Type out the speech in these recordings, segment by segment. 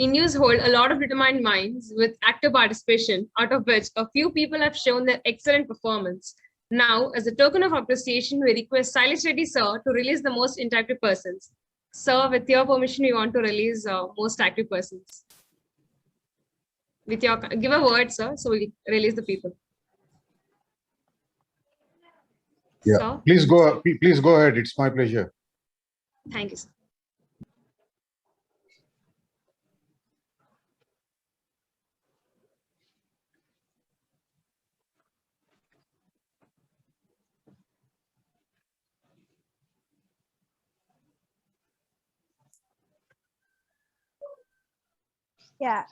Indians hold a lot of determined minds with active participation, out of which a few people have shown their excellent performance. Now, as a token of appreciation, we request Silas Reddy sir to release the most interactive persons. Sir, with your permission, we want to release most active persons. With your give a word, sir, so we release the people. Yeah, sir? Please go ahead. It's my pleasure. Thank you, sir. Yeah.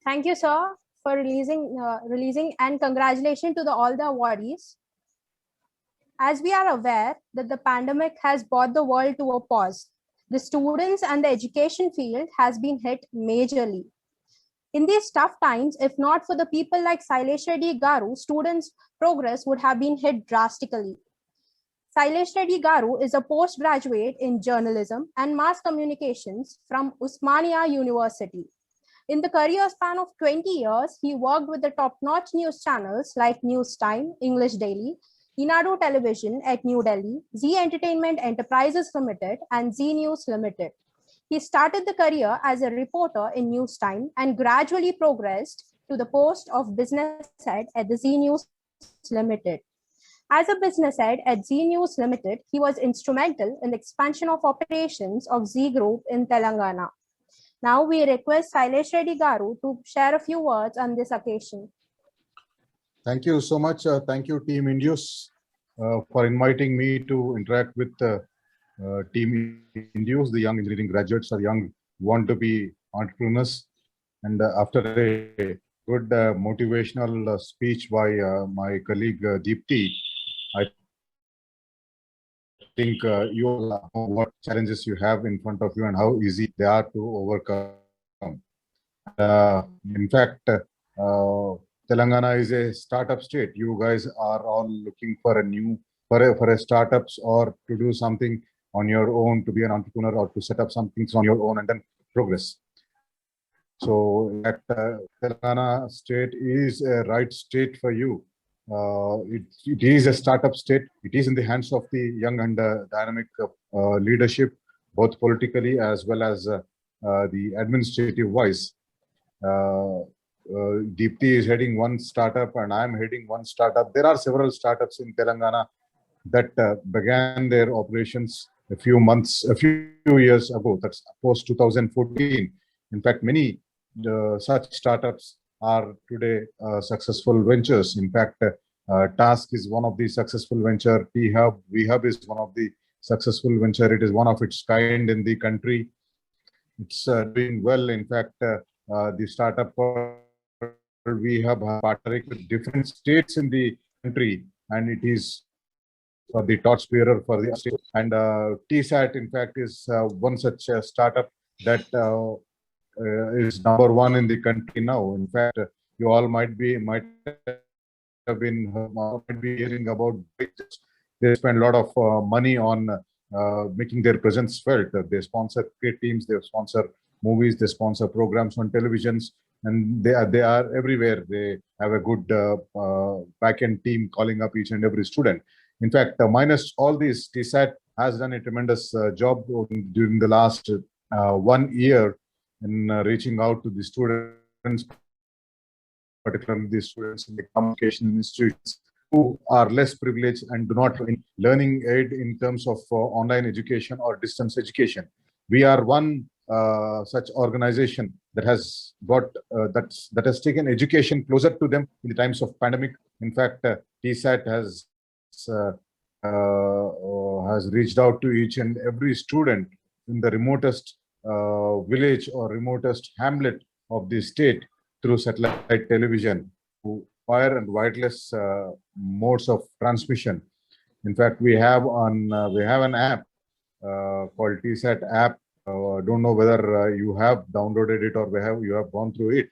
Thank you, sir, for releasing and congratulations to all the awardees. As we are aware that the pandemic has brought the world to a pause, the students and the education field has been hit majorly. In these tough times, if not for the people like Silas Reddy Garu, students' progress would have been hit drastically. Silas Reddy Garu is a postgraduate in journalism and mass communications from Osmania University. In the career span of 20 years, he worked with the top-notch news channels like News Time, English Daily, Inadu Television at New Delhi, Zee Entertainment Enterprises Limited, and Zee News Limited. He started the career as a reporter in News Time and gradually progressed to the post of business head at the Zee News Limited. As a business head at Zee News Limited, he was instrumental in the expansion of operations of Zee Group in Telangana. Now we request Silas Reddy Garu to share a few words on this occasion. Thank you so much. Thank you, Team Induce, for inviting me to interact with Team Induce. The young engineering graduates are young, want to be entrepreneurs. And after a good motivational speech by my colleague Deepti, I think you all know what challenges you have in front of you and how easy they are to overcome. In fact, Telangana is a startup state. You guys are all looking for a startups or to do something on your own, to be an entrepreneur or to set up something on your own and then progress. So that Telangana state is a right state for you. It is a startup state. It is in the hands of the young and dynamic leadership, both politically as well as the administrative wise. Deepti is heading one startup and I'm heading one startup. There are several startups in Telangana that began their operations a few years ago. That's post 2014. In fact, many such startups are today successful ventures. In fact, Task is one of the successful venture. VHub is one of the successful venture. It is one of its kind in the country. It's doing well. In fact, the startup VHub partnering with different states in the country, and it is for the torchbearer for the state. And TSAT, in fact, is one such startup that is number one in the country now. In fact, you all might be hearing about. They spend a lot of money on making their presence felt. They sponsor cricket teams, they sponsor movies, they sponsor programs on televisions, and they are everywhere. They have a good back-end team calling up each and every student. In fact, minus all this, TSAT has done a tremendous job during the last 1 year in reaching out to the students, particularly the students in the communication institutes who are less privileged and do not have learning aid in terms of online education or distance education. We are one such organization that has got that has taken education closer to them in the times of pandemic. In fact, TSAT has reached out to each and every student in the remotest village or remotest hamlet of the state through satellite television, wire and wireless modes of transmission. In fact, we have an app called TSAT app. Don't know whether you have downloaded it or you have gone through it.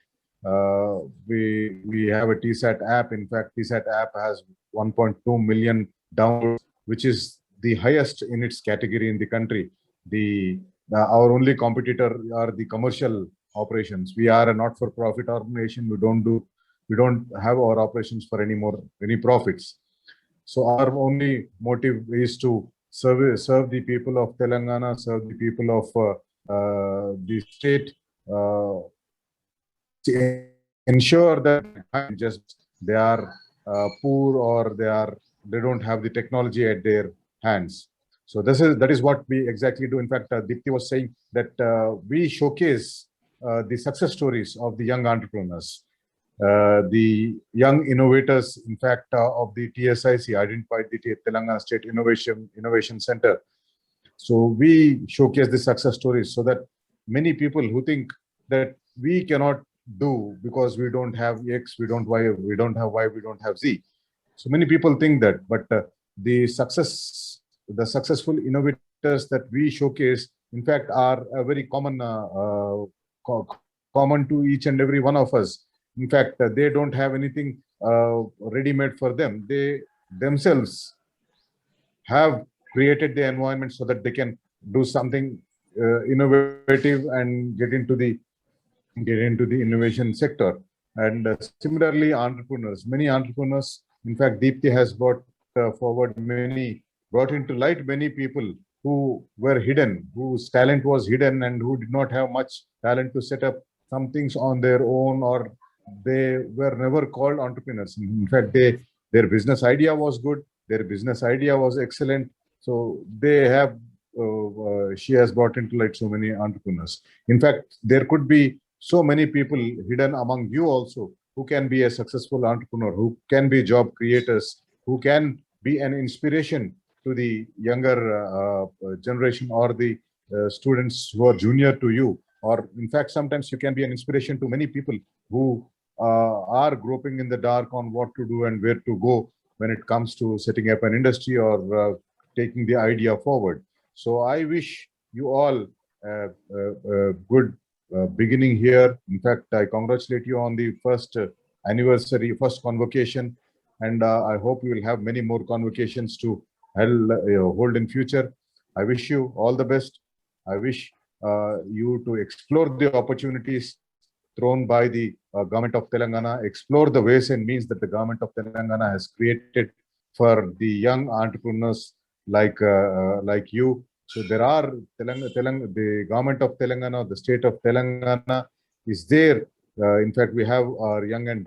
We have a TSAT app. In fact, TSAT app has 1.2 million downloads, which is the highest in its category in the country. Our only competitor are the commercial operations. We are a not-for-profit organization. We don't have our operations for any profits. So our only motive is to serve the people of Telangana, serve the people of the state, ensure that just they are poor or they don't have the technology at their hands. So that is what we exactly do. In fact, Deepti was saying that we showcase the success stories of the young entrepreneurs. The young innovators, in fact, of the TSIC, identified the Telangana State Innovation Center. So we showcase the success stories so that many people who think that we cannot do because we don't have X, we don't Y, we don't have Y, we don't have Z. So many people think that, but the successful innovators that we showcase, in fact, are very common to each and every one of us. In fact, they don't have anything ready-made for them. They themselves have created the environment so that they can do something innovative and get into the innovation sector. And similarly, many entrepreneurs, in fact, Deepti has brought into light many people who were hidden, whose talent was hidden and who did not have much talent to set up some things on their own, or they were never called entrepreneurs. In fact, their business idea was good, their business idea was excellent. So she has brought into light so many entrepreneurs. In fact, there could be so many people hidden among you also who can be a successful entrepreneur, who can be job creators, who can be an inspiration to the younger generation or the students who are junior to you. Or in fact, sometimes you can be an inspiration to many people who are groping in the dark on what to do and where to go when it comes to setting up an industry or taking the idea forward. So I wish you all a good beginning here. In fact, I congratulate you on the first anniversary, first convocation, and I hope you will have many more convocations to hold in future. I wish you all the best. I wish you to explore the opportunities thrown by the government of Telangana, explore the ways and means that the government of Telangana has created for the young entrepreneurs like you. So there are the government of Telangana, the state of Telangana is there. In fact, we have our young and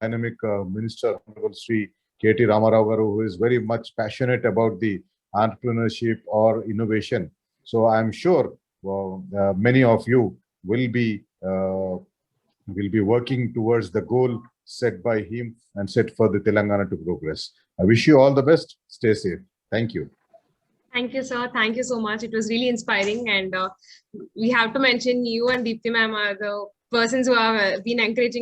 dynamic Minister, Honorable Sri K.T. Ramarao Garu, who is very much passionate about the entrepreneurship or innovation. So I'm sure many of you will be working towards the goal set by him and set for the Telangana to progress. I wish you all the best. Stay safe. Thank you. Thank you, sir. Thank you so much. It was really inspiring. And we have to mention you and Deepti ma'am are the persons who have been encouraging